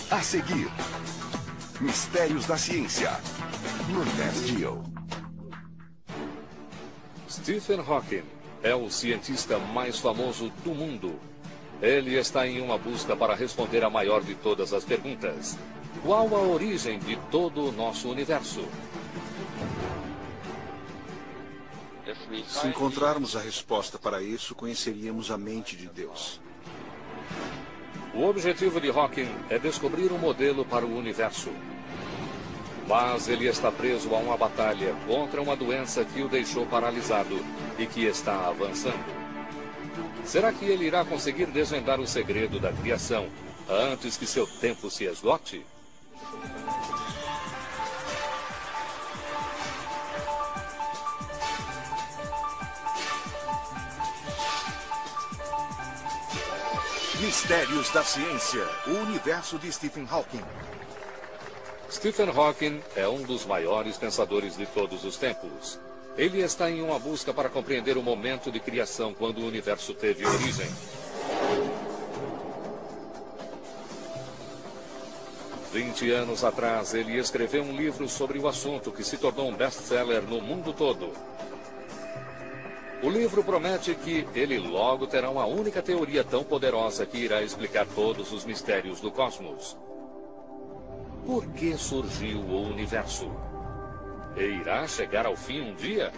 A seguir, Mistérios da Ciência, no Nat Geo. Stephen Hawking é o cientista mais famoso do mundo. Ele está em uma busca para responder a maior de todas as perguntas. Qual a origem de todo o nosso universo? Se encontrarmos a resposta para isso, conheceríamos a mente de Deus. O objetivo de Hawking é descobrir um modelo para o universo. Mas ele está preso a uma batalha contra uma doença que o deixou paralisado e que está avançando. Será que ele irá conseguir desvendar o segredo da criação antes que seu tempo se esgote? Mistérios da Ciência, o universo de Stephen Hawking. Stephen Hawking é um dos maiores pensadores de todos os tempos. Ele está em uma busca para compreender o momento de criação quando o universo teve origem. Há 20 anos atrás, ele escreveu um livro sobre o assunto que se tornou um best-seller no mundo todo. O livro promete que ele logo terá uma única teoria tão poderosa que irá explicar todos os mistérios do cosmos. Por que surgiu o universo? E irá chegar ao fim um dia?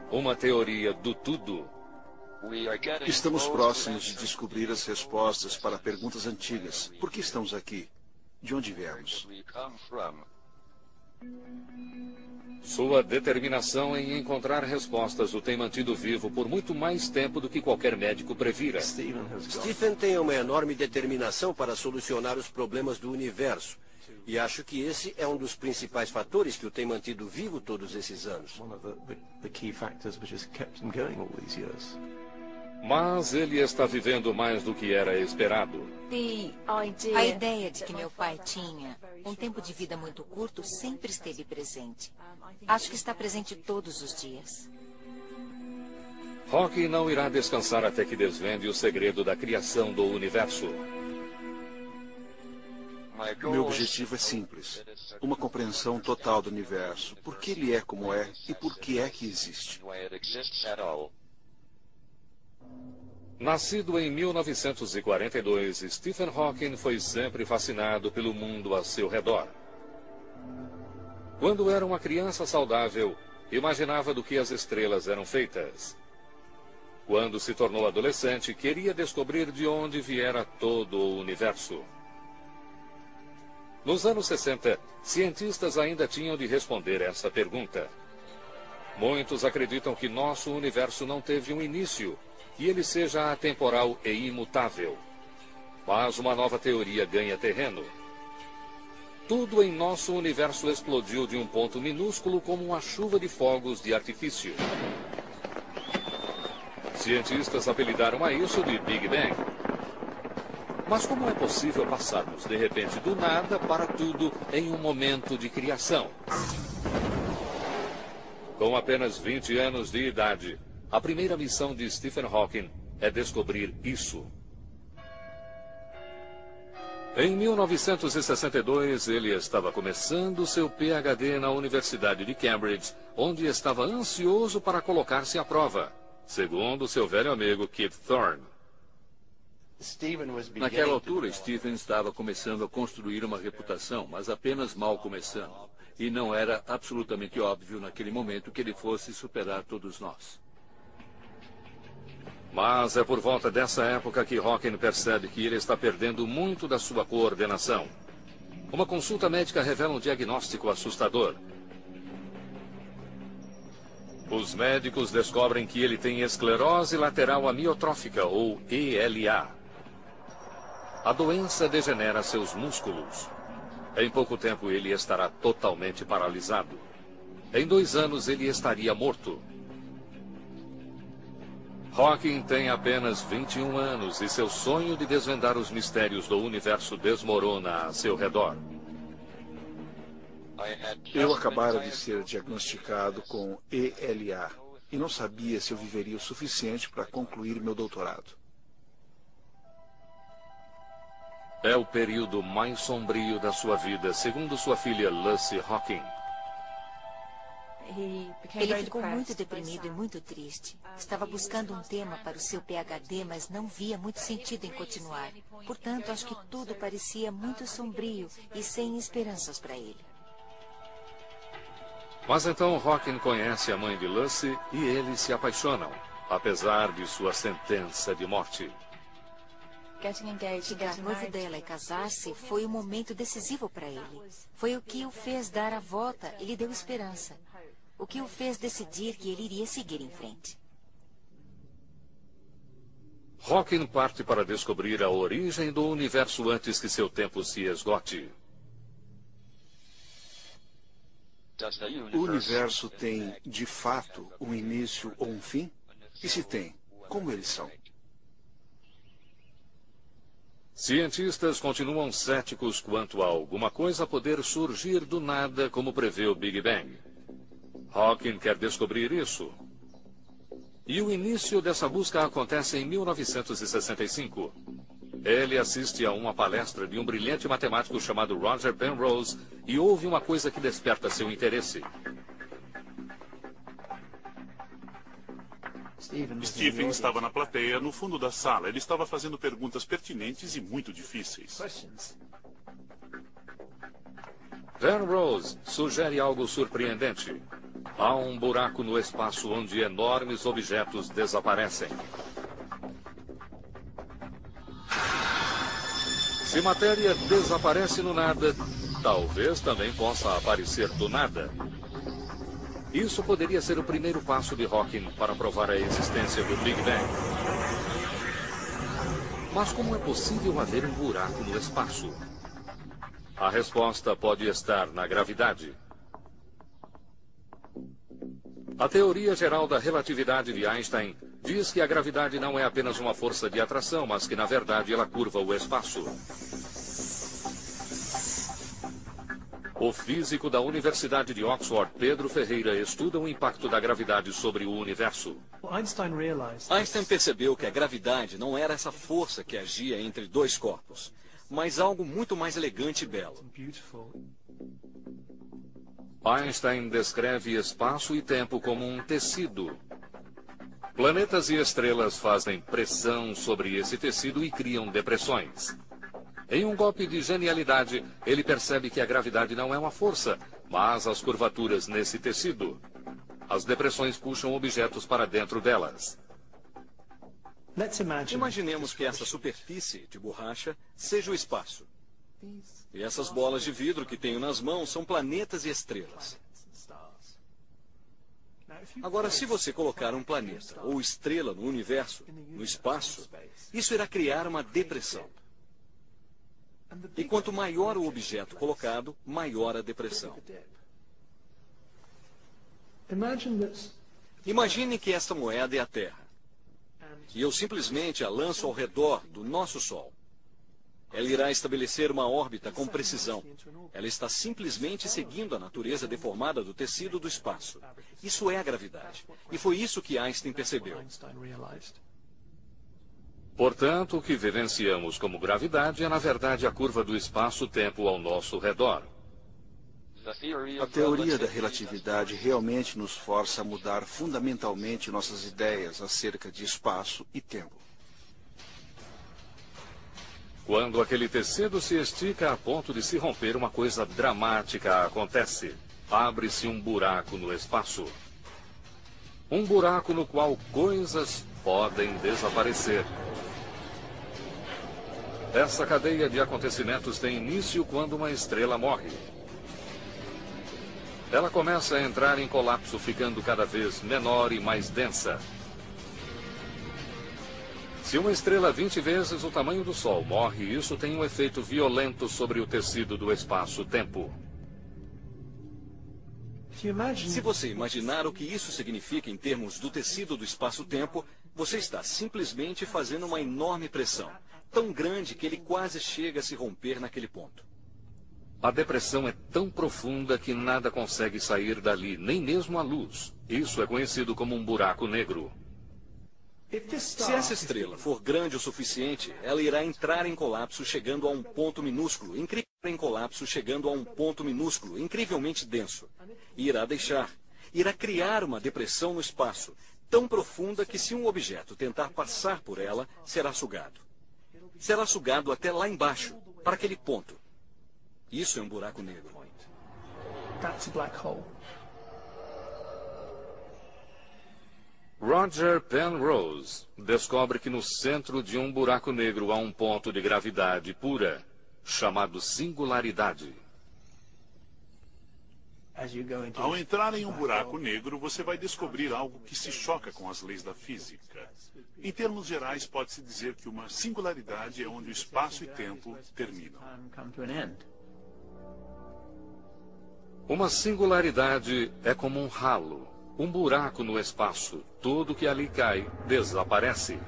Uma teoria do tudo. Estamos próximos de descobrir as respostas para perguntas antigas. Por que estamos aqui? De onde viemos? Sua determinação em encontrar respostas o tem mantido vivo por muito mais tempo do que qualquer médico previra. Stephen tem uma enorme determinação para solucionar os problemas do universo. E acho que esse é um dos principais fatores que o tem mantido vivo todos esses anos. Mas ele está vivendo mais do que era esperado. A ideia de que meu pai tinha um tempo de vida muito curto sempre esteve presente. Acho que está presente todos os dias. Hawking não irá descansar até que desvende o segredo da criação do universo. Meu objetivo é simples. Uma compreensão total do universo. Por que ele é como é e por que é que existe. Nascido em 1942, Stephen Hawking foi sempre fascinado pelo mundo a seu redor. Quando era uma criança saudável, imaginava do que as estrelas eram feitas. Quando se tornou adolescente, queria descobrir de onde viera todo o universo. Nos anos 60, cientistas ainda tinham de responder essa pergunta. Muitos acreditam que nosso universo não teve um início, e ele seja atemporal e imutável. Mas uma nova teoria ganha terreno. Tudo em nosso universo explodiu de um ponto minúsculo como uma chuva de fogos de artifício. Cientistas apelidaram a isso de Big Bang. Mas como é possível passarmos de repente do nada para tudo em um momento de criação? Com apenas 20 anos de idade, a primeira missão de Stephen Hawking é descobrir isso. Em 1962, ele estava começando seu PhD na Universidade de Cambridge, onde estava ansioso para colocar-se à prova, segundo seu velho amigo Kip Thorne. Naquela altura, Stephen estava começando a construir uma reputação, mas apenas mal começando. E não era absolutamente óbvio naquele momento que ele fosse superar todos nós. Mas é por volta dessa época que Hawking percebe que ele está perdendo muito da sua coordenação. Uma consulta médica revela um diagnóstico assustador. Os médicos descobrem que ele tem esclerose lateral amiotrófica, ou ELA. A doença degenera seus músculos. Em pouco tempo ele estará totalmente paralisado. Em 2 anos ele estaria morto. Hawking tem apenas 21 anos e seu sonho de desvendar os mistérios do universo desmorona a seu redor. Eu acabara de ser diagnosticado com ELA e não sabia se eu viveria o suficiente para concluir meu doutorado. É o período mais sombrio da sua vida, segundo sua filha Lucy Hawking. Ele ficou muito deprimido e muito triste. Estava buscando um tema para o seu PhD, mas não via muito sentido em continuar. Portanto, acho que tudo parecia muito sombrio e sem esperanças para ele. Mas então Hawking conhece a mãe de Lucy e eles se apaixonam, apesar de sua sentença de morte. Ficar noivo dela e casar-se foi um momento decisivo para ele. Foi o que o fez dar a volta e lhe deu esperança. O que o fez decidir que ele iria seguir em frente. Hawking parte para descobrir a origem do universo antes que seu tempo se esgote. O universo tem, de fato, um início ou um fim? E se tem, como eles são? Cientistas continuam céticos quanto a alguma coisa poder surgir do nada, como prevê o Big Bang. Hawking quer descobrir isso. E o início dessa busca acontece em 1965. Ele assiste a uma palestra de um brilhante matemático chamado Roger Penrose e ouve uma coisa que desperta seu interesse. Stephen estava na plateia, no fundo da sala. Ele estava fazendo perguntas pertinentes e muito difíceis. Penrose sugere algo surpreendente. Há um buraco no espaço onde enormes objetos desaparecem. Se matéria desaparece no nada, talvez também possa aparecer do nada. Isso poderia ser o primeiro passo de Hawking para provar a existência do Big Bang. Mas como é possível haver um buraco no espaço? A resposta pode estar na gravidade. A teoria geral da relatividade de Einstein diz que a gravidade não é apenas uma força de atração, mas que, na verdade, ela curva o espaço. O físico da Universidade de Oxford, Pedro Ferreira, estuda o impacto da gravidade sobre o universo. Einstein percebeu que a gravidade não era essa força que agia entre dois corpos, mas algo muito mais elegante e belo. Einstein descreve espaço e tempo como um tecido. Planetas e estrelas fazem pressão sobre esse tecido e criam depressões. Em um golpe de genialidade, ele percebe que a gravidade não é uma força, mas as curvaturas nesse tecido. As depressões puxam objetos para dentro delas. Imaginemos que essa superfície de borracha seja o espaço. E essas bolas de vidro que tenho nas mãos são planetas e estrelas. Agora, se você colocar um planeta ou estrela no universo, no espaço, isso irá criar uma depressão. E quanto maior o objeto colocado, maior a depressão. Imagine que esta moeda é a Terra. E eu simplesmente a lanço ao redor do nosso Sol. Ela irá estabelecer uma órbita com precisão. Ela está simplesmente seguindo a natureza deformada do tecido do espaço. Isso é a gravidade. E foi isso que Einstein percebeu. Portanto, o que vivenciamos como gravidade é, na verdade, a curva do espaço-tempo ao nosso redor. A teoria da relatividade realmente nos força a mudar fundamentalmente nossas ideias acerca de espaço e tempo. Quando aquele tecido se estica a ponto de se romper, uma coisa dramática acontece. Abre-se um buraco no espaço. Um buraco no qual coisas podem desaparecer. Essa cadeia de acontecimentos tem início quando uma estrela morre. Ela começa a entrar em colapso, ficando cada vez menor e mais densa. Se uma estrela 20 vezes o tamanho do Sol morre, isso tem um efeito violento sobre o tecido do espaço-tempo. Se você imaginar o que isso significa em termos do tecido do espaço-tempo, você está simplesmente fazendo uma enorme pressão, tão grande que ele quase chega a se romper naquele ponto. A depressão é tão profunda que nada consegue sair dali, nem mesmo a luz. Isso é conhecido como um buraco negro. Se essa estrela for grande o suficiente, ela irá entrar em colapso chegando a um ponto minúsculo, incrivelmente denso. E irá criar uma depressão no espaço, tão profunda que se um objeto tentar passar por ela, será sugado. Será sugado até lá embaixo, para aquele ponto. Isso é um buraco negro. Roger Penrose descobre que no centro de um buraco negro há um ponto de gravidade pura, chamado singularidade. Ao entrar em um buraco negro, você vai descobrir algo que se choca com as leis da física. Em termos gerais, pode-se dizer que uma singularidade é onde o espaço e tempo terminam. Uma singularidade é como um ralo, um buraco no espaço. Tudo que ali cai desaparece.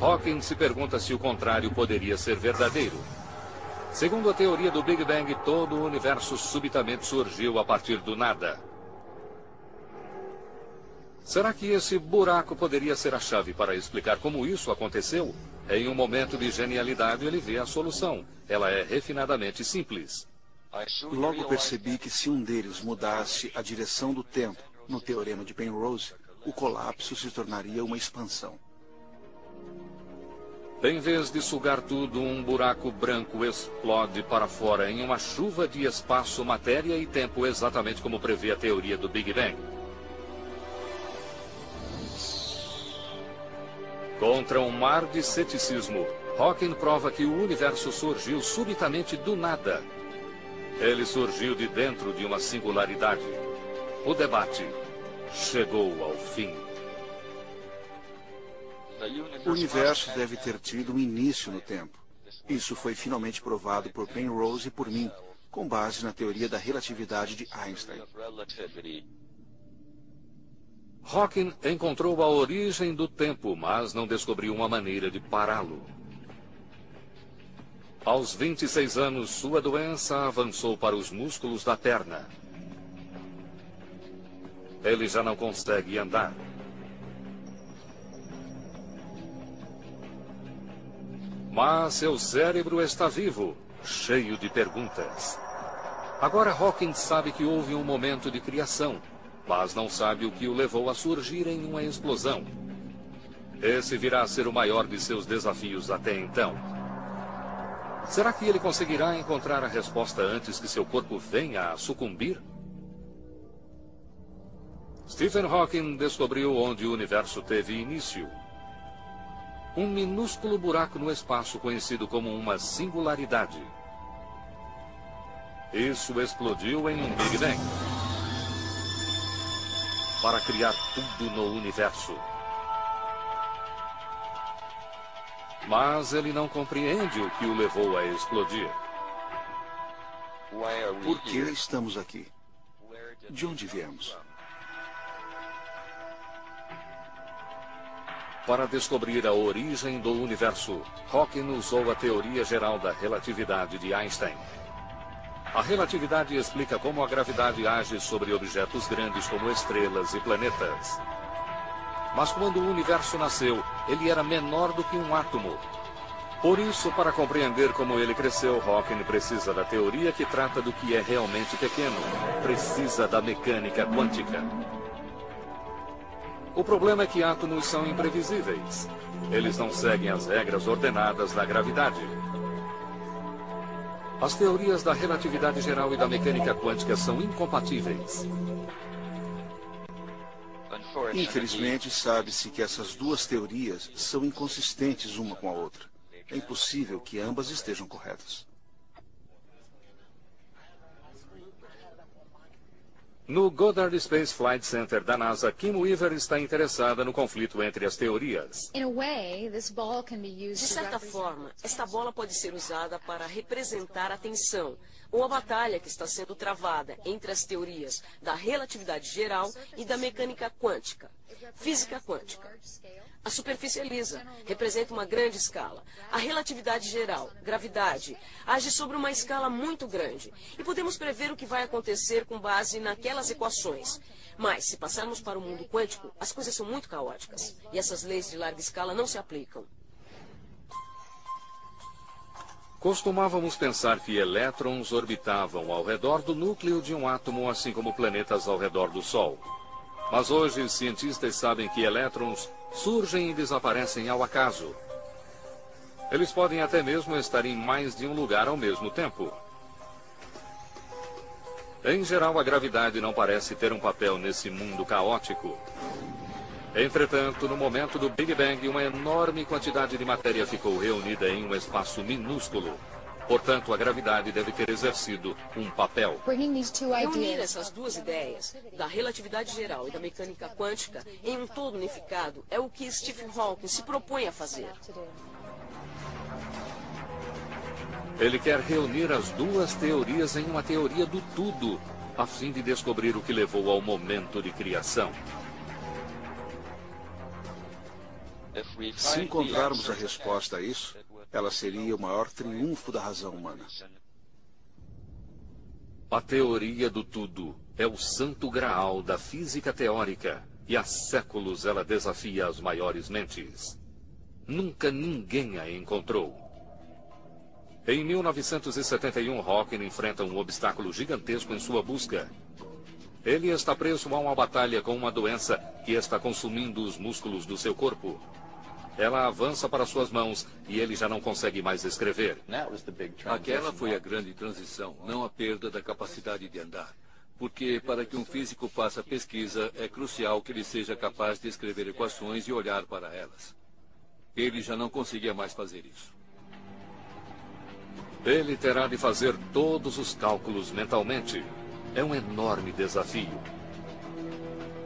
Hawking se pergunta se o contrário poderia ser verdadeiro. Segundo a teoria do Big Bang, todo o universo subitamente surgiu a partir do nada. Será que esse buraco poderia ser a chave para explicar como isso aconteceu? Em um momento de genialidade, ele vê a solução. Ela é refinadamente simples. Logo percebi que se um deles mudasse a direção do tempo, no teorema de Penrose, o colapso se tornaria uma expansão. Em vez de sugar tudo, um buraco branco explode para fora em uma chuva de espaço, matéria e tempo, exatamente como prevê a teoria do Big Bang. Contra um mar de ceticismo, Hawking prova que o universo surgiu subitamente do nada. Ele surgiu de dentro de uma singularidade. O debate chegou ao fim. O universo deve ter tido um início no tempo. Isso foi finalmente provado por Penrose e por mim, com base na teoria da relatividade de Einstein. Hawking encontrou a origem do tempo, mas não descobriu uma maneira de pará-lo. Aos 26 anos, sua doença avançou para os músculos da perna. Ele já não consegue andar. Mas seu cérebro está vivo, cheio de perguntas. Agora Hawking sabe que houve um momento de criação, mas não sabe o que o levou a surgir em uma explosão. Esse virá a ser o maior de seus desafios até então. Será que ele conseguirá encontrar a resposta antes que seu corpo venha a sucumbir? Stephen Hawking descobriu onde o universo teve início. Um minúsculo buraco no espaço conhecido como uma singularidade. Isso explodiu em um Big Bang para criar tudo no universo. Mas ele não compreende o que o levou a explodir. Por que estamos aqui? De onde viemos? Para descobrir a origem do universo, Hawking usou a teoria geral da relatividade de Einstein. A relatividade explica como a gravidade age sobre objetos grandes como estrelas e planetas. Mas quando o universo nasceu, ele era menor do que um átomo. Por isso, para compreender como ele cresceu, Hawking precisa da teoria que trata do que é realmente pequeno. Precisa da mecânica quântica. O problema é que átomos são imprevisíveis. Eles não seguem as regras ordenadas da gravidade. As teorias da relatividade geral e da mecânica quântica são incompatíveis. Infelizmente, sabe-se que essas duas teorias são inconsistentes uma com a outra. É impossível que ambas estejam corretas. No Goddard Space Flight Center da NASA, Kim Weaver está interessada no conflito entre as teorias. De certa forma, esta bola pode ser usada para representar a tensão, ou a batalha que está sendo travada entre as teorias da relatividade geral e da mecânica quântica, física quântica. A superfície é lisa, representa uma grande escala. A relatividade geral, gravidade, age sobre uma escala muito grande. E podemos prever o que vai acontecer com base naquelas equações. Mas, se passarmos para o mundo quântico, as coisas são muito caóticas. E essas leis de larga escala não se aplicam. Costumávamos pensar que elétrons orbitavam ao redor do núcleo de um átomo, assim como planetas ao redor do Sol. Mas hoje, cientistas sabem que elétrons surgem e desaparecem ao acaso. Eles podem até mesmo estar em mais de um lugar ao mesmo tempo. Em geral, a gravidade não parece ter um papel nesse mundo caótico. Entretanto, no momento do Big Bang, uma enorme quantidade de matéria ficou reunida em um espaço minúsculo. Portanto, a gravidade deve ter exercido um papel. Reunir essas duas ideias, da relatividade geral e da mecânica quântica, em um todo unificado, é o que Stephen Hawking se propõe a fazer. Ele quer reunir as duas teorias em uma teoria do tudo, a fim de descobrir o que levou ao momento de criação. Se encontrarmos a resposta a isso, ela seria o maior triunfo da razão humana. A teoria do tudo é o santo graal da física teórica, e há séculos ela desafia as maiores mentes. Nunca ninguém a encontrou. Em 1971, Hawking enfrenta um obstáculo gigantesco em sua busca. Ele está preso a uma batalha com uma doença que está consumindo os músculos do seu corpo. Ela avança para suas mãos e ele já não consegue mais escrever. Aquela foi a grande transição, não a perda da capacidade de andar. Porque para que um físico faça pesquisa, é crucial que ele seja capaz de escrever equações e olhar para elas. Ele já não conseguia mais fazer isso. Ele terá de fazer todos os cálculos mentalmente. É um enorme desafio.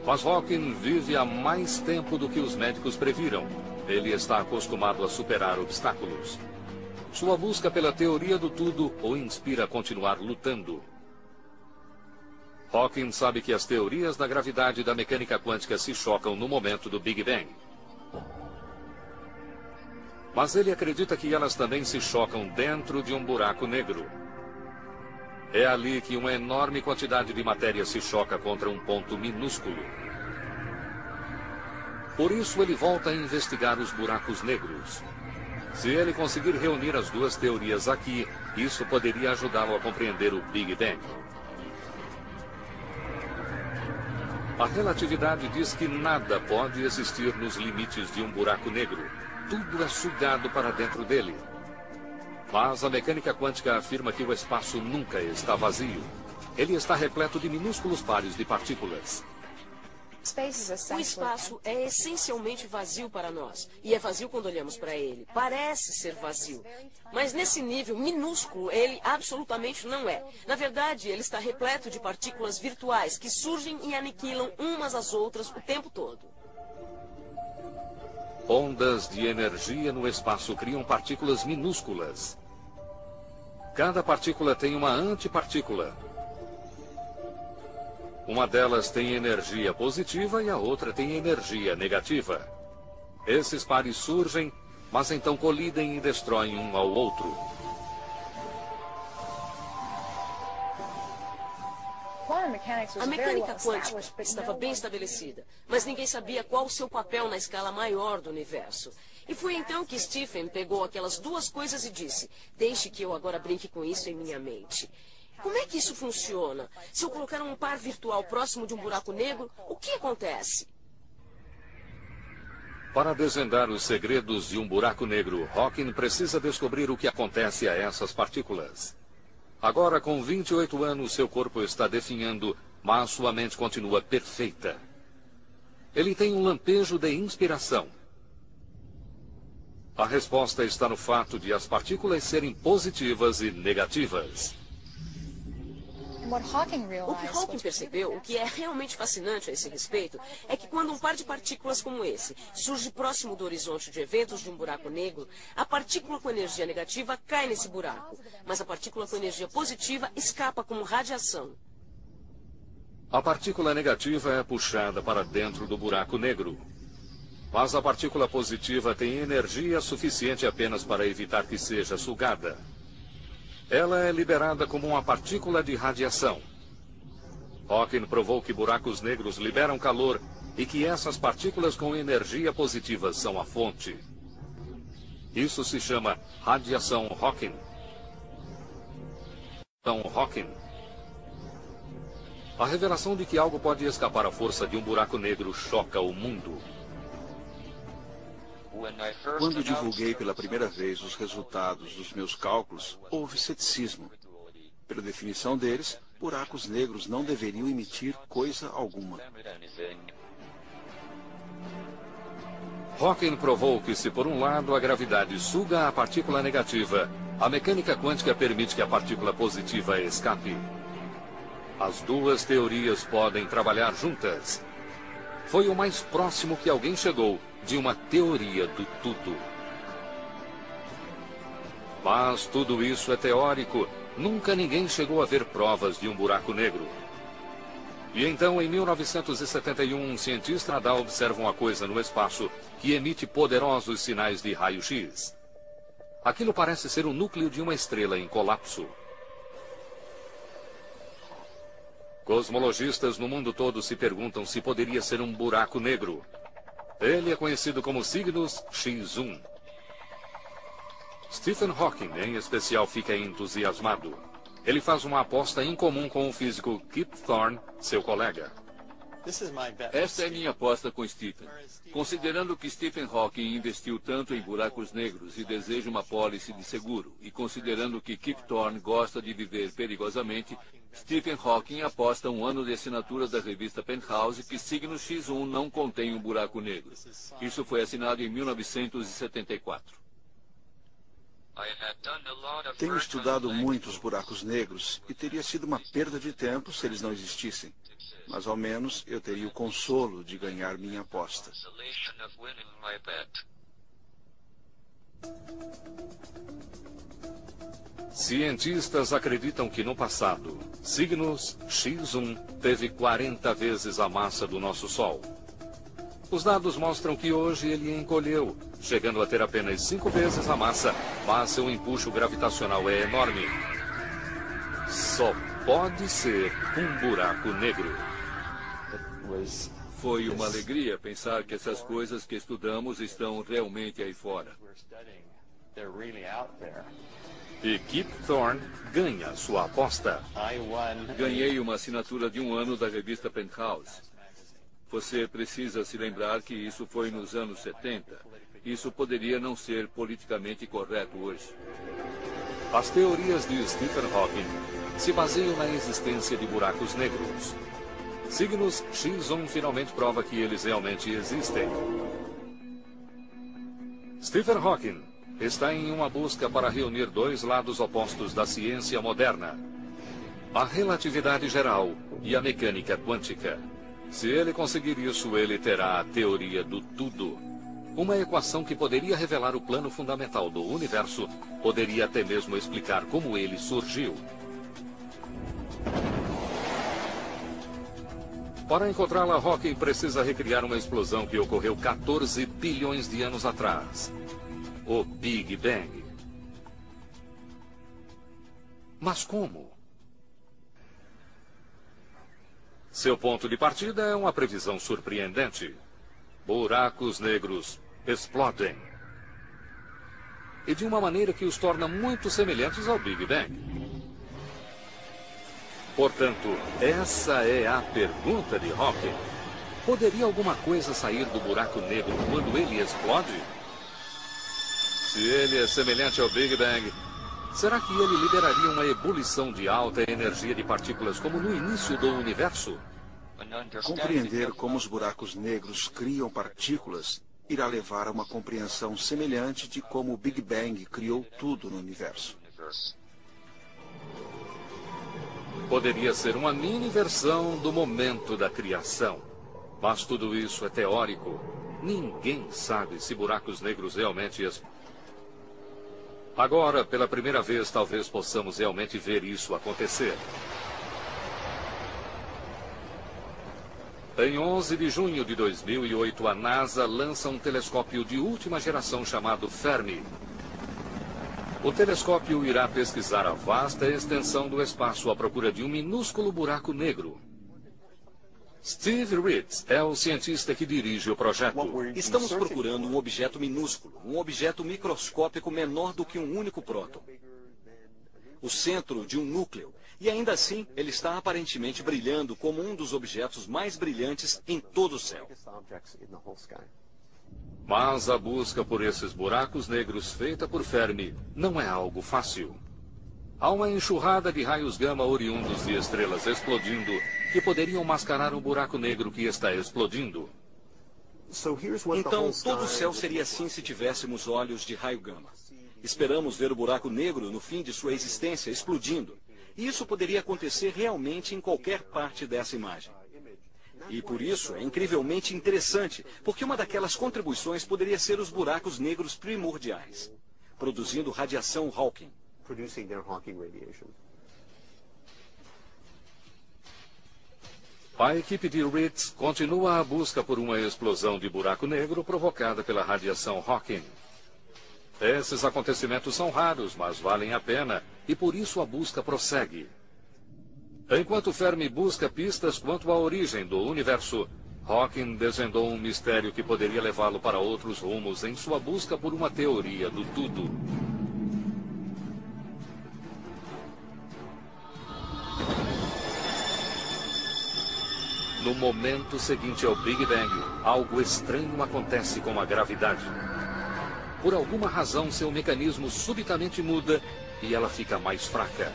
Mas Hawking vive há mais tempo do que os médicos previram. Ele está acostumado a superar obstáculos. Sua busca pela teoria do tudo o inspira a continuar lutando. Hawking sabe que as teorias da gravidade e da mecânica quântica se chocam no momento do Big Bang. Mas ele acredita que elas também se chocam dentro de um buraco negro. É ali que uma enorme quantidade de matéria se choca contra um ponto minúsculo. Por isso ele volta a investigar os buracos negros. Se ele conseguir reunir as duas teorias aqui, isso poderia ajudá-lo a compreender o Big Bang. A relatividade diz que nada pode existir nos limites de um buraco negro. Tudo é sugado para dentro dele. Mas a mecânica quântica afirma que o espaço nunca está vazio. Ele está repleto de minúsculos pares de partículas. O espaço é essencialmente vazio para nós. E é vazio quando olhamos para ele. Parece ser vazio. Mas nesse nível minúsculo, ele absolutamente não é. Na verdade, ele está repleto de partículas virtuais que surgem e aniquilam umas às outras o tempo todo. Ondas de energia no espaço criam partículas minúsculas. Cada partícula tem uma antipartícula. Uma delas tem energia positiva e a outra tem energia negativa. Esses pares surgem, mas então colidem e destroem um ao outro. A mecânica quântica estava bem estabelecida, mas ninguém sabia qual o seu papel na escala maior do universo. E foi então que Stephen pegou aquelas duas coisas e disse: deixe que eu agora brinque com isso em minha mente. Como é que isso funciona? Se eu colocar um par virtual próximo de um buraco negro, o que acontece? Para desvendar os segredos de um buraco negro, Hawking precisa descobrir o que acontece a essas partículas. Agora, com 28 anos, seu corpo está definhando, mas sua mente continua perfeita. Ele tem um lampejo de inspiração. A resposta está no fato de as partículas serem positivas e negativas. O que Hawking percebeu, o que é realmente fascinante a esse respeito, é que quando um par de partículas como esse surge próximo do horizonte de eventos de um buraco negro, a partícula com energia negativa cai nesse buraco, mas a partícula com energia positiva escapa como radiação. A partícula negativa é puxada para dentro do buraco negro. Mas a partícula positiva tem energia suficiente apenas para evitar que seja sugada. Ela é liberada como uma partícula de radiação. Hawking provou que buracos negros liberam calor e que essas partículas com energia positiva são a fonte. Isso se chama radiação Hawking. A revelação de que algo pode escapar à força de um buraco negro choca o mundo. Quando divulguei pela primeira vez os resultados dos meus cálculos, houve ceticismo. Pela definição deles, buracos negros não deveriam emitir coisa alguma. Hawking provou que se por um lado a gravidade suga a partícula negativa, a mecânica quântica permite que a partícula positiva escape. As duas teorias podem trabalhar juntas. Foi o mais próximo que alguém chegou de uma teoria do tudo. Mas tudo isso é teórico. Nunca ninguém chegou a ver provas de um buraco negro. E então, em 1971, um cientista Nadal observa uma coisa no espaço que emite poderosos sinais de raio-x. Aquilo parece ser o núcleo de uma estrela em colapso. Cosmologistas no mundo todo se perguntam se poderia ser um buraco negro. Ele é conhecido como Cygnus X1. Stephen Hawking, em especial, fica entusiasmado. Ele faz uma aposta incomum com o físico Kip Thorne, seu colega. Esta é minha aposta com Stephen. Considerando que Stephen Hawking investiu tanto em buracos negros e deseja uma pólice de seguro, e considerando que Kip Thorne gosta de viver perigosamente, Stephen Hawking aposta 1 ano de assinatura da revista Penthouse que Cygnus X1 não contém um buraco negro. Isso foi assinado em 1974. Tenho estudado muitos buracos negros e teria sido uma perda de tempo se eles não existissem. Mas ao menos eu teria o consolo de ganhar minha aposta. Cientistas acreditam que no passado, Cygnus X1 teve 40 vezes a massa do nosso Sol. Os dados mostram que hoje ele encolheu, chegando a ter apenas 5 vezes a massa, mas seu empuxo gravitacional é enorme. Só pode ser um buraco negro. Foi uma alegria pensar que essas coisas que estudamos estão realmente aí fora. E Kip Thorne ganha sua aposta. Ganhei uma assinatura de 1 ano da revista Penthouse. Você precisa se lembrar que isso foi nos anos 70. Isso poderia não ser politicamente correto hoje. As teorias de Stephen Hawking se baseiam na existência de buracos negros. Cygnus X1 finalmente prova que eles realmente existem. Stephen Hawking está em uma busca para reunir dois lados opostos da ciência moderna: a relatividade geral e a mecânica quântica. Se ele conseguir isso, ele terá a teoria do tudo. Uma equação que poderia revelar o plano fundamental do universo, poderia até mesmo explicar como ele surgiu. Para encontrá-la, Hawking precisa recriar uma explosão que ocorreu 14 bilhões de anos atrás. O Big Bang. Mas como? Seu ponto de partida é uma previsão surpreendente. Buracos negros explodem. E de uma maneira que os torna muito semelhantes ao Big Bang. Portanto, essa é a pergunta de Hawking. Poderia alguma coisa sair do buraco negro quando ele explode? Se ele é semelhante ao Big Bang, será que ele liberaria uma ebulição de alta energia de partículas como no início do universo? Compreender como os buracos negros criam partículas irá levar a uma compreensão semelhante de como o Big Bang criou tudo no universo. Poderia ser uma mini versão do momento da criação. Mas tudo isso é teórico. Ninguém sabe se buracos negros realmente explodem. Agora, pela primeira vez, talvez possamos realmente ver isso acontecer. Em 11 de junho de 2008, a NASA lança um telescópio de última geração chamado Fermi. O telescópio irá pesquisar a vasta extensão do espaço à procura de um minúsculo buraco negro. Steve Ritz é o cientista que dirige o projeto. Estamos procurando um objeto minúsculo, um objeto microscópico menor do que um único próton. O centro de um núcleo. E ainda assim, ele está aparentemente brilhando como um dos objetos mais brilhantes em todo o céu. Mas a busca por esses buracos negros feita por Fermi não é algo fácil. Há uma enxurrada de raios gama oriundos de estrelas explodindo que poderiam mascarar um buraco negro que está explodindo. Então, todo o céu seria assim se tivéssemos olhos de raio gama. Esperamos ver o buraco negro no fim de sua existência explodindo. E isso poderia acontecer realmente em qualquer parte dessa imagem. E por isso é incrivelmente interessante, porque uma daquelas contribuições poderia ser os buracos negros primordiais, produzindo radiação Hawking. A equipe de Ritz continua a busca por uma explosão de buraco negro provocada pela radiação Hawking. Esses acontecimentos são raros, mas valem a pena, e por isso a busca prossegue. Enquanto Fermi busca pistas quanto à origem do universo, Hawking desvendou um mistério que poderia levá-lo para outros rumos em sua busca por uma teoria do tudo. No momento seguinte ao Big Bang, algo estranho acontece com a gravidade. Por alguma razão, seu mecanismo subitamente muda e ela fica mais fraca.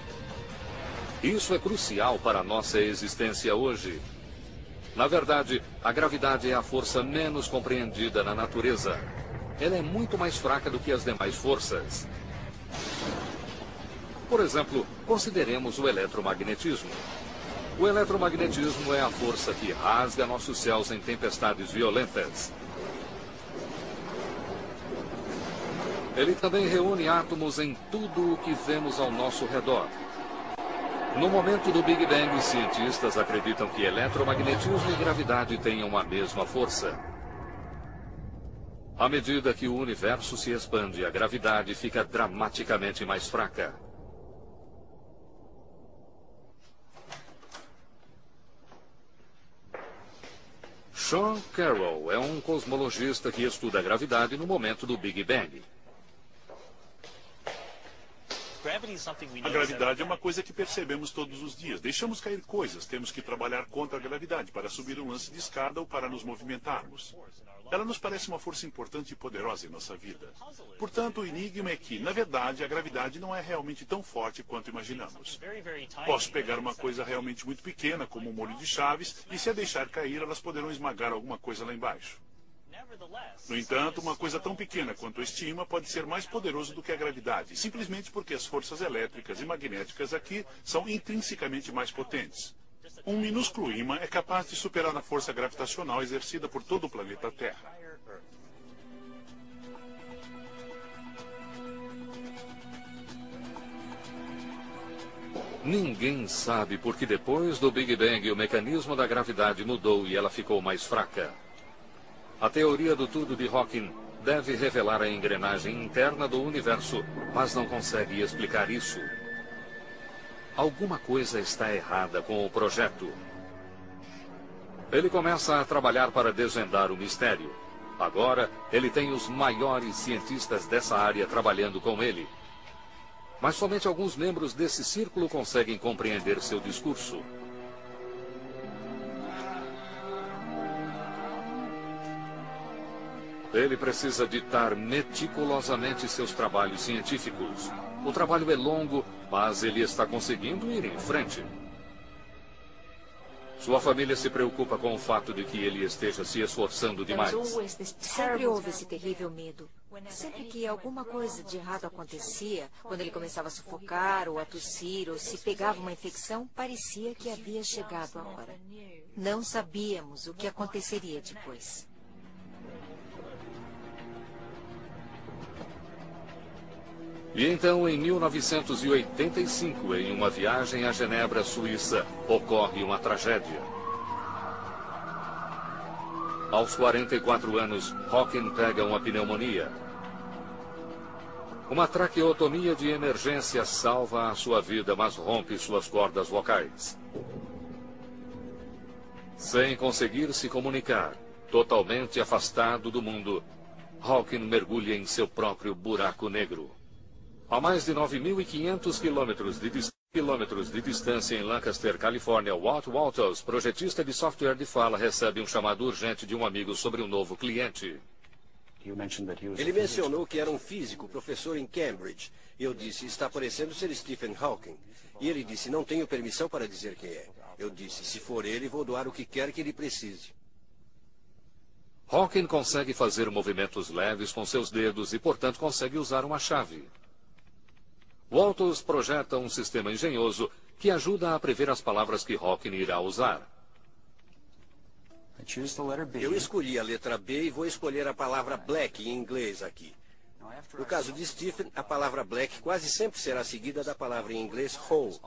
Isso é crucial para a nossa existência hoje. Na verdade, a gravidade é a força menos compreendida na natureza. Ela é muito mais fraca do que as demais forças. Por exemplo, consideremos o eletromagnetismo. O eletromagnetismo é a força que rasga nossos céus em tempestades violentas. Ele também reúne átomos em tudo o que vemos ao nosso redor. No momento do Big Bang, os cientistas acreditam que eletromagnetismo e gravidade tenham a mesma força. À medida que o universo se expande, a gravidade fica dramaticamente mais fraca. Sean Carroll é um cosmologista que estuda a gravidade no momento do Big Bang. A gravidade é uma coisa que percebemos todos os dias. Deixamos cair coisas, temos que trabalhar contra a gravidade para subir um lance de escada ou para nos movimentarmos. Ela nos parece uma força importante e poderosa em nossa vida. Portanto, o enigma é que, na verdade, a gravidade não é realmente tão forte quanto imaginamos. Posso pegar uma coisa realmente muito pequena, como um molho de chaves, e se a deixar cair, elas poderão esmagar alguma coisa lá embaixo. No entanto, uma coisa tão pequena quanto a estima pode ser mais poderoso do que a gravidade, simplesmente porque as forças elétricas e magnéticas aqui são intrinsecamente mais potentes. Um minúsculo ímã é capaz de superar a força gravitacional exercida por todo o planeta Terra. Ninguém sabe porque depois do Big Bang o mecanismo da gravidade mudou e ela ficou mais fraca. A teoria do tudo de Hawking deve revelar a engrenagem interna do universo, mas não consegue explicar isso. Alguma coisa está errada com o projeto. Ele começa a trabalhar para desvendar o mistério. Agora, ele tem os maiores cientistas dessa área trabalhando com ele. Mas somente alguns membros desse círculo conseguem compreender seu discurso. Ele precisa ditar meticulosamente seus trabalhos científicos. O trabalho é longo, mas ele está conseguindo ir em frente. Sua família se preocupa com o fato de que ele esteja se esforçando demais. Sempre houve esse terrível medo. Sempre que alguma coisa de errado acontecia, quando ele começava a sufocar ou a tossir ou se pegava uma infecção, parecia que havia chegado a hora. Não sabíamos o que aconteceria depois. E então, em 1985, em uma viagem a Genebra, Suíça, ocorre uma tragédia. Aos 44 anos, Hawking pega uma pneumonia. Uma traqueotomia de emergência salva a sua vida, mas rompe suas cordas vocais. Sem conseguir se comunicar, totalmente afastado do mundo, Hawking mergulha em seu próprio buraco negro. A mais de 9.500 quilômetros de distância em Lancaster, Califórnia, Walt Walters, projetista de software de fala, recebe um chamado urgente de um amigo sobre um novo cliente. Ele mencionou que era um físico, professor em Cambridge. Eu disse, está parecendo ser Stephen Hawking. E ele disse, não tenho permissão para dizer quem é. Eu disse, se for ele, vou doar o que quer que ele precise. Hawking consegue fazer movimentos leves com seus dedos e, portanto, consegue usar uma chave. Walters projeta um sistema engenhoso que ajuda a prever as palavras que Hawking irá usar. Eu escolhi a letra B e vou escolher a palavra black em inglês aqui. No caso de Stephen, a palavra black quase sempre será seguida da palavra em inglês hole.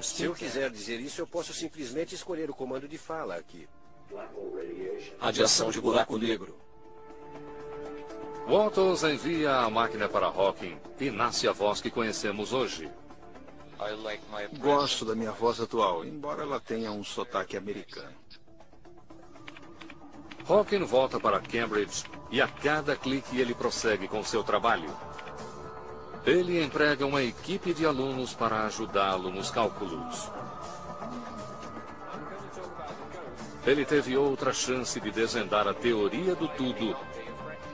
Se eu quiser dizer isso, eu posso simplesmente escolher o comando de fala aqui. Radiação de buraco negro. Walters envia a máquina para Hawking e nasce a voz que conhecemos hoje. Gosto da minha voz atual, embora ela tenha um sotaque americano. Hawking volta para Cambridge e a cada clique ele prossegue com seu trabalho. Ele emprega uma equipe de alunos para ajudá-lo nos cálculos. Ele teve outra chance de desvendar a teoria do tudo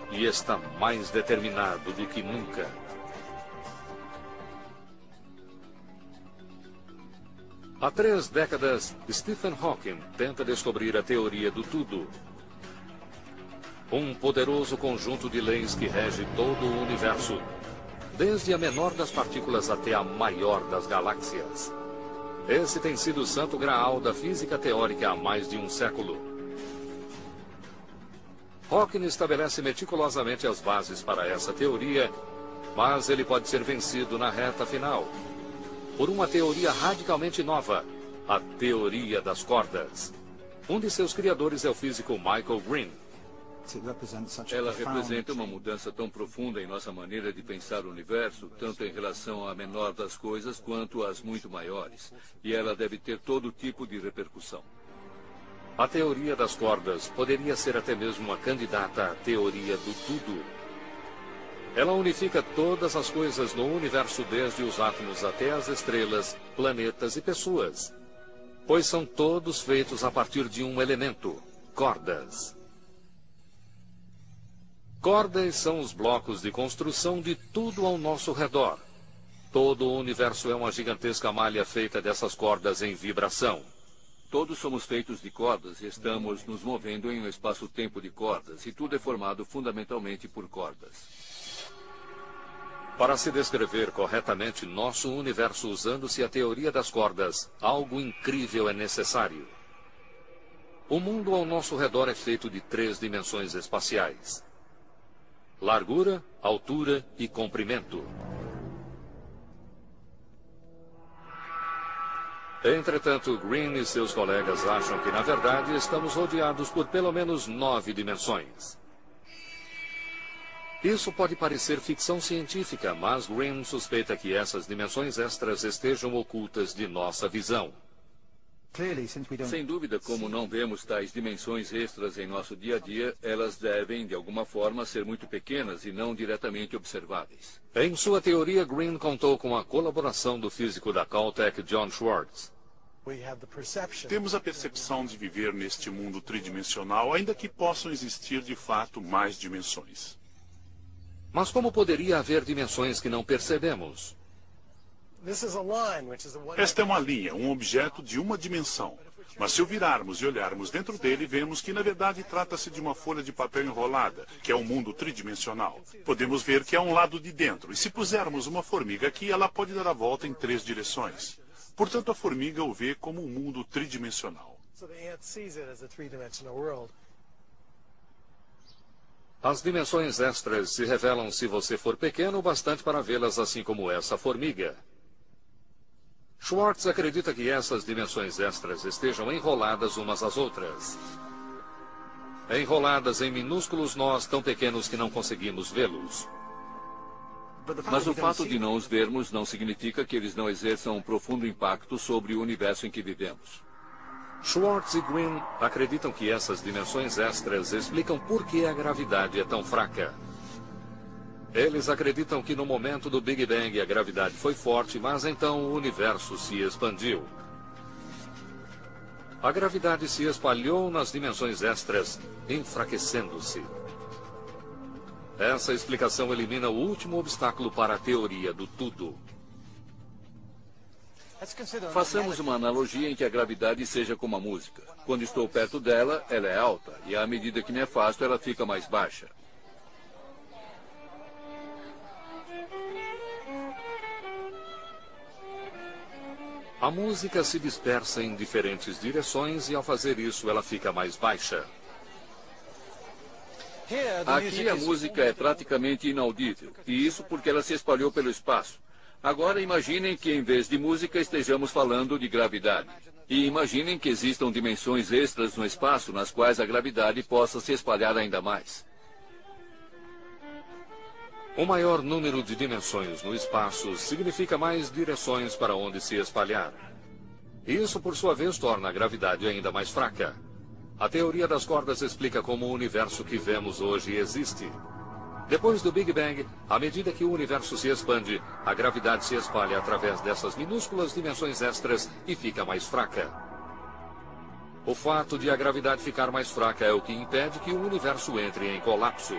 e está mais determinado do que nunca. Há 3 décadas, Stephen Hawking tenta descobrir a teoria do tudo. Um poderoso conjunto de leis que rege todo o universo, desde a menor das partículas até a maior das galáxias. Esse tem sido o santo graal da física teórica há mais de um século. Hawking estabelece meticulosamente as bases para essa teoria, mas ele pode ser vencido na reta final por uma teoria radicalmente nova, a teoria das cordas. Um de seus criadores é o físico Michael Green. Ela representa uma mudança tão profunda em nossa maneira de pensar o universo, tanto em relação à menor das coisas quanto às muito maiores. E ela deve ter todo tipo de repercussão. A teoria das cordas poderia ser até mesmo uma candidata à teoria do tudo. Ela unifica todas as coisas no universo, desde os átomos até as estrelas, planetas e pessoas. Pois são todos feitos a partir de um elemento, cordas. Cordas são os blocos de construção de tudo ao nosso redor. Todo o universo é uma gigantesca malha feita dessas cordas em vibração. Todos somos feitos de cordas e estamos nos movendo em um espaço-tempo de cordas, e tudo é formado fundamentalmente por cordas. Para se descrever corretamente nosso universo usando-se a teoria das cordas, algo incrível é necessário. O mundo ao nosso redor é feito de 3 dimensões espaciais: largura, altura e comprimento. Entretanto, Green e seus colegas acham que, na verdade, estamos rodeados por pelo menos 9 dimensões. Isso pode parecer ficção científica, mas Green suspeita que essas dimensões extras estejam ocultas de nossa visão. Sem dúvida, como não vemos tais dimensões extras em nosso dia a dia, elas devem, de alguma forma, ser muito pequenas e não diretamente observáveis. Em sua teoria, Green contou com a colaboração do físico da Caltech, John Schwartz. Temos a percepção de viver neste mundo tridimensional, ainda que possam existir, de fato, mais dimensões. Mas como poderia haver dimensões que não percebemos? Esta é uma linha, um objeto de uma dimensão. Mas se o virarmos e olharmos dentro dele, vemos que na verdade trata-se de uma folha de papel enrolada, que é um mundo tridimensional. Podemos ver que há um lado de dentro, e se pusermos uma formiga aqui, ela pode dar a volta em 3 direções. Portanto, a formiga o vê como um mundo tridimensional. As dimensões extras se revelam se você for pequeno o bastante para vê-las, assim como essa formiga. Schwartz acredita que essas dimensões extras estejam enroladas umas às outras. Enroladas em minúsculos nós tão pequenos que não conseguimos vê-los. Mas o fato de não os vermos não significa que eles não exerçam um profundo impacto sobre o universo em que vivemos. Schwartz e Green acreditam que essas dimensões extras explicam por que a gravidade é tão fraca. Eles acreditam que no momento do Big Bang a gravidade foi forte, mas então o universo se expandiu. A gravidade se espalhou nas dimensões extras, enfraquecendo-se. Essa explicação elimina o último obstáculo para a teoria do tudo. Façamos uma analogia em que a gravidade seja como a música. Quando estou perto dela, ela é alta, e à medida que me afasto, ela fica mais baixa. A música se dispersa em diferentes direções e, ao fazer isso, ela fica mais baixa. Aqui a música é praticamente inaudível, e isso porque ela se espalhou pelo espaço. Agora imaginem que em vez de música estejamos falando de gravidade. E imaginem que existam dimensões extras no espaço nas quais a gravidade possa se espalhar ainda mais. O maior número de dimensões no espaço significa mais direções para onde se espalhar. Isso, por sua vez, torna a gravidade ainda mais fraca. A teoria das cordas explica como o universo que vemos hoje existe. Depois do Big Bang, à medida que o universo se expande, a gravidade se espalha através dessas minúsculas dimensões extras e fica mais fraca. O fato de a gravidade ficar mais fraca é o que impede que o universo entre em colapso.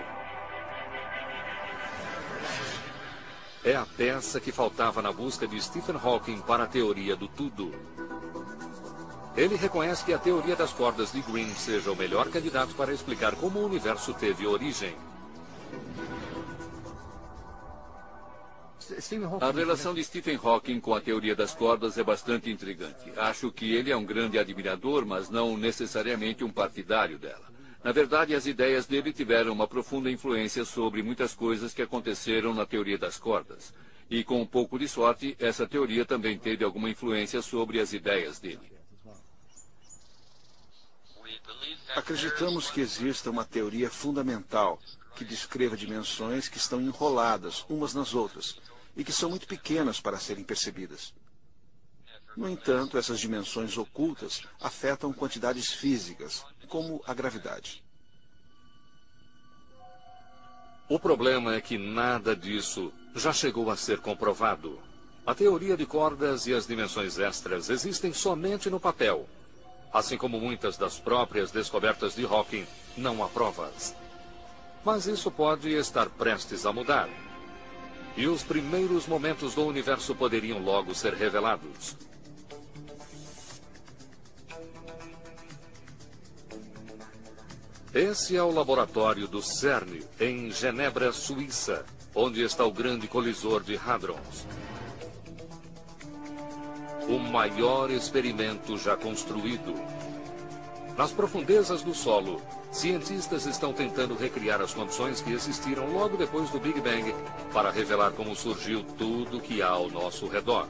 É a peça que faltava na busca de Stephen Hawking para a teoria do tudo. Ele reconhece que a teoria das cordas de Green seja o melhor candidato para explicar como o universo teve origem. A relação de Stephen Hawking com a teoria das cordas é bastante intrigante. Acho que ele é um grande admirador, mas não necessariamente um partidário dela. Na verdade, as ideias dele tiveram uma profunda influência sobre muitas coisas que aconteceram na teoria das cordas. E com um pouco de sorte, essa teoria também teve alguma influência sobre as ideias dele. Acreditamos que exista uma teoria fundamental que descreva dimensões que estão enroladas umas nas outras e que são muito pequenas para serem percebidas. No entanto, essas dimensões ocultas afetam quantidades físicas, como a gravidade. O problema é que nada disso já chegou a ser comprovado. A teoria de cordas e as dimensões extras existem somente no papel. Assim como muitas das próprias descobertas de Hawking, não há provas. Mas isso pode estar prestes a mudar. E os primeiros momentos do universo poderiam logo ser revelados. Esse é o laboratório do CERN, em Genebra, Suíça, onde está o grande colisor de hadrons. O maior experimento já construído. Nas profundezas do solo, cientistas estão tentando recriar as condições que existiram logo depois do Big Bang para revelar como surgiu tudo que há ao nosso redor.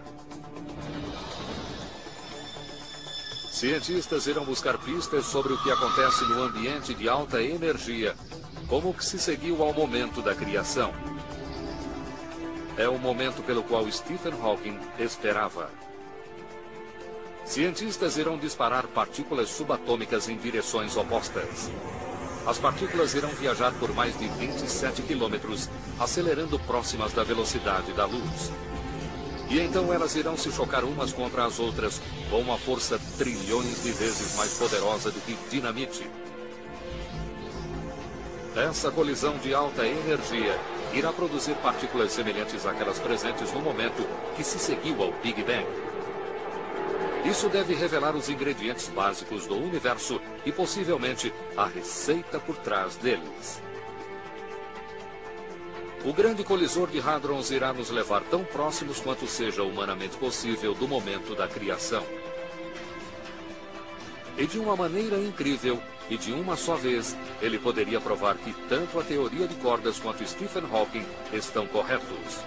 Cientistas irão buscar pistas sobre o que acontece no ambiente de alta energia, como o que se seguiu ao momento da criação. É o momento pelo qual Stephen Hawking esperava. Cientistas irão disparar partículas subatômicas em direções opostas. As partículas irão viajar por mais de 27 quilômetros, acelerando próximas da velocidade da luz. E então elas irão se chocar umas contra as outras com uma força trilhões de vezes mais poderosa do que dinamite. Essa colisão de alta energia irá produzir partículas semelhantes àquelas presentes no momento que se seguiu ao Big Bang. Isso deve revelar os ingredientes básicos do universo e possivelmente a receita por trás deles. O grande colisor de hadrons irá nos levar tão próximos quanto seja humanamente possível do momento da criação. E de uma maneira incrível, e de uma só vez, ele poderia provar que tanto a teoria de cordas quanto Stephen Hawking estão corretos.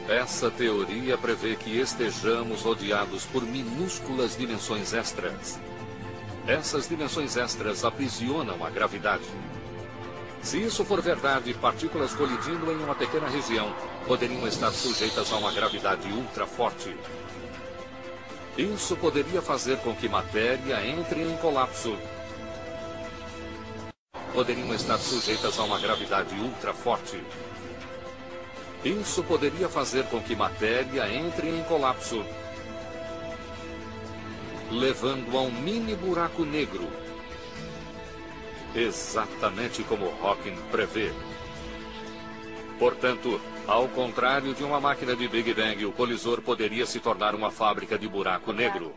Essa teoria prevê que estejamos rodeados por minúsculas dimensões extras. Essas dimensões extras aprisionam a gravidade. Se isso for verdade, partículas colidindo em uma pequena região poderiam estar sujeitas a uma gravidade ultra forte. Isso poderia fazer com que matéria entre em colapso. Poderiam estar sujeitas a uma gravidade ultra forte. Isso poderia fazer com que matéria entre em colapso, levando a um mini buraco negro. Exatamente como Hawking prevê. Portanto, ao contrário de uma máquina de Big Bang, o colisor poderia se tornar uma fábrica de buraco negro.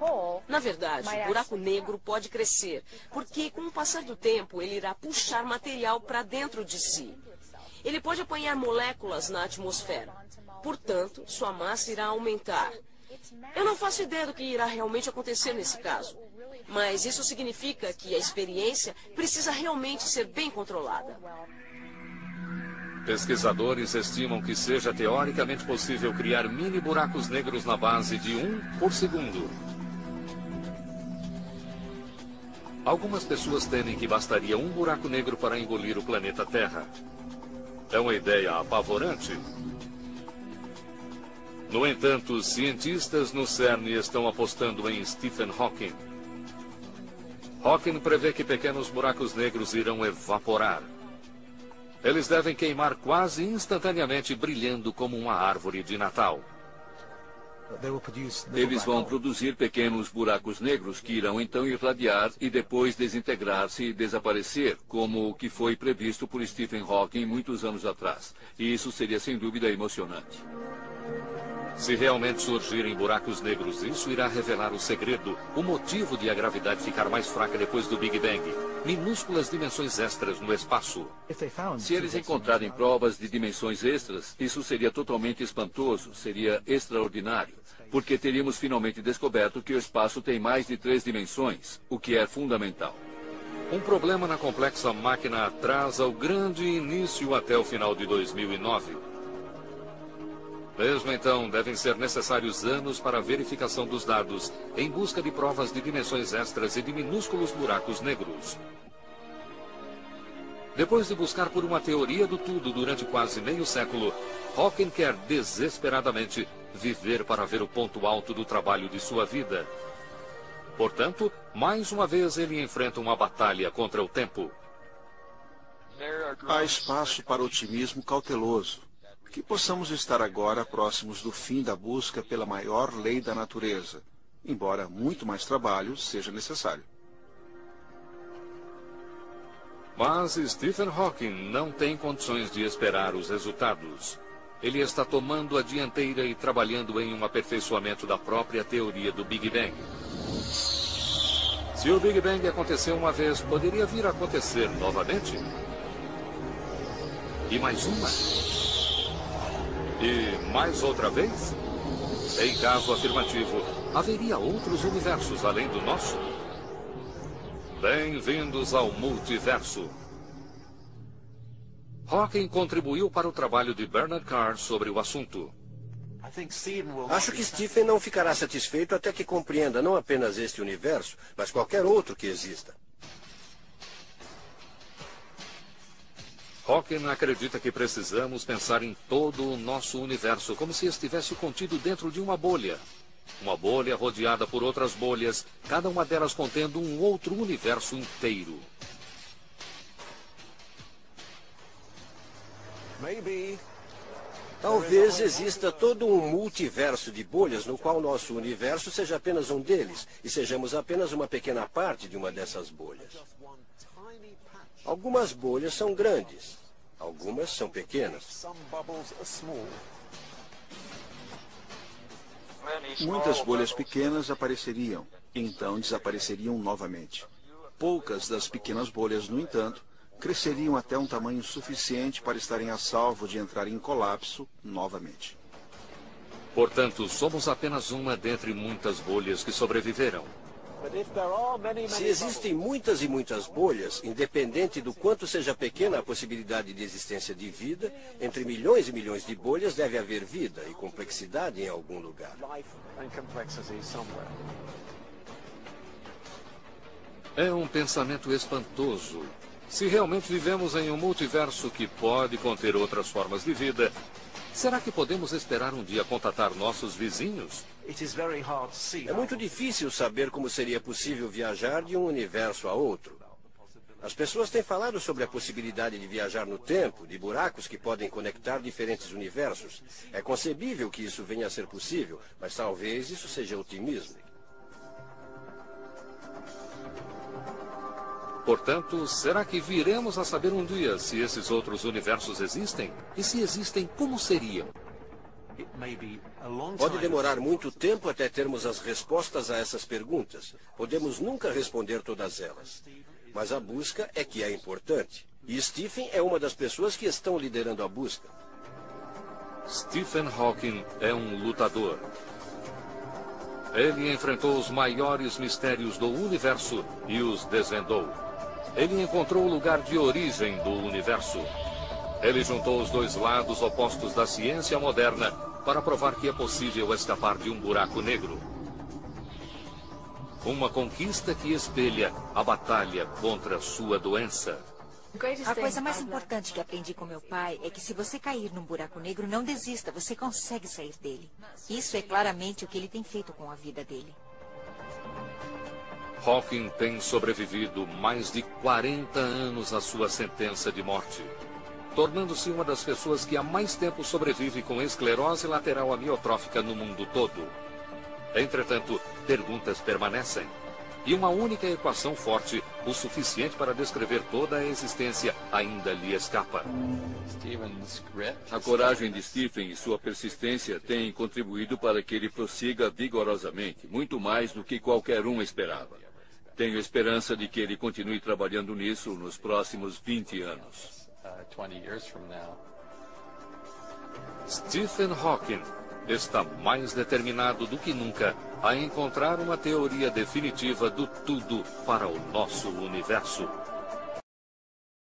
Na verdade, o buraco negro pode crescer, porque com o passar do tempo ele irá puxar material para dentro de si. Ele pode apanhar moléculas na atmosfera. Portanto, sua massa irá aumentar. Eu não faço ideia do que irá realmente acontecer nesse caso. Mas isso significa que a experiência precisa realmente ser bem controlada. Pesquisadores estimam que seja teoricamente possível criar mini buracos negros na base de 1 por segundo. Algumas pessoas temem que bastaria um buraco negro para engolir o planeta Terra. É uma ideia apavorante. No entanto, os cientistas no CERN estão apostando em Stephen Hawking. Hawking prevê que pequenos buracos negros irão evaporar. Eles devem queimar quase instantaneamente, brilhando como uma árvore de Natal. Eles vão produzir pequenos buracos negros que irão então irradiar e depois desintegrar-se e desaparecer, como o que foi previsto por Stephen Hawking muitos anos atrás. E isso seria sem dúvida emocionante. Se realmente surgirem buracos negros, isso irá revelar o segredo, o motivo de a gravidade ficar mais fraca depois do Big Bang. Minúsculas dimensões extras no espaço. Se eles encontrarem provas de dimensões extras, isso seria totalmente espantoso, seria extraordinário, porque teríamos finalmente descoberto que o espaço tem mais de 3 dimensões, o que é fundamental. Um problema na complexa máquina atrasa o grande início até o final de 2009. Mesmo então, devem ser necessários anos para a verificação dos dados, em busca de provas de dimensões extras e de minúsculos buracos negros. Depois de buscar por uma teoria do tudo durante quase meio século, Hawking quer desesperadamente viver para ver o ponto alto do trabalho de sua vida. Portanto, mais uma vez ele enfrenta uma batalha contra o tempo. Há espaço para otimismo cauteloso. Que possamos estar agora próximos do fim da busca pela maior lei da natureza, embora muito mais trabalho seja necessário. Mas Stephen Hawking não tem condições de esperar os resultados. Ele está tomando a dianteira e trabalhando em um aperfeiçoamento da própria teoria do Big Bang. Se o Big Bang aconteceu uma vez, poderia vir a acontecer novamente? E mais uma? E mais outra vez? Em caso afirmativo, haveria outros universos além do nosso? Bem-vindos ao multiverso. Hawking contribuiu para o trabalho de Bernard Carr sobre o assunto. Acho que Stephen não ficará satisfeito até que compreenda não apenas este universo, mas qualquer outro que exista. Hawking acredita que precisamos pensar em todo o nosso universo como se estivesse contido dentro de uma bolha. Uma bolha rodeada por outras bolhas, cada uma delas contendo um outro universo inteiro. Talvez exista todo um multiverso de bolhas no qual nosso universo seja apenas um deles e sejamos apenas uma pequena parte de uma dessas bolhas. Algumas bolhas são grandes, algumas são pequenas. Muitas bolhas pequenas apareceriam, e então desapareceriam novamente. Poucas das pequenas bolhas, no entanto, cresceriam até um tamanho suficiente para estarem a salvo de entrar em colapso novamente. Portanto, somos apenas uma dentre muitas bolhas que sobreviveram. Se existem muitas e muitas bolhas, independente do quanto seja pequena a possibilidade de existência de vida, entre milhões e milhões de bolhas deve haver vida e complexidade em algum lugar. É um pensamento espantoso. Se realmente vivemos em um multiverso que pode conter outras formas de vida, será que podemos esperar um dia contatar nossos vizinhos? É muito difícil saber como seria possível viajar de um universo a outro. As pessoas têm falado sobre a possibilidade de viajar no tempo, de buracos que podem conectar diferentes universos. É concebível que isso venha a ser possível, mas talvez isso seja otimismo. Portanto, será que viremos a saber um dia se esses outros universos existem? E se existem, como seriam? Pode demorar muito tempo até termos as respostas a essas perguntas. Podemos nunca responder todas elas. Mas a busca é que é importante. E Stephen é uma das pessoas que estão liderando a busca. Stephen Hawking é um lutador. Ele enfrentou os maiores mistérios do universo e os desvendou. Ele encontrou o lugar de origem do universo. Ele juntou os dois lados opostos da ciência moderna para provar que é possível escapar de um buraco negro. Uma conquista que espelha a batalha contra sua doença. A coisa mais importante que aprendi com meu pai é que se você cair num buraco negro, não desista, você consegue sair dele. Isso é claramente o que ele tem feito com a vida dele. Hawking tem sobrevivido mais de 40 anos à sua sentença de morte, tornando-se uma das pessoas que há mais tempo sobrevive com esclerose lateral amiotrófica no mundo todo. Entretanto, perguntas permanecem. E uma única equação forte, o suficiente para descrever toda a existência, ainda lhe escapa. A coragem de Stephen e sua persistência têm contribuído para que ele prossiga vigorosamente, muito mais do que qualquer um esperava. Tenho esperança de que ele continue trabalhando nisso nos próximos 20 anos. Stephen Hawking está mais determinado do que nunca a encontrar uma teoria definitiva do tudo para o nosso universo.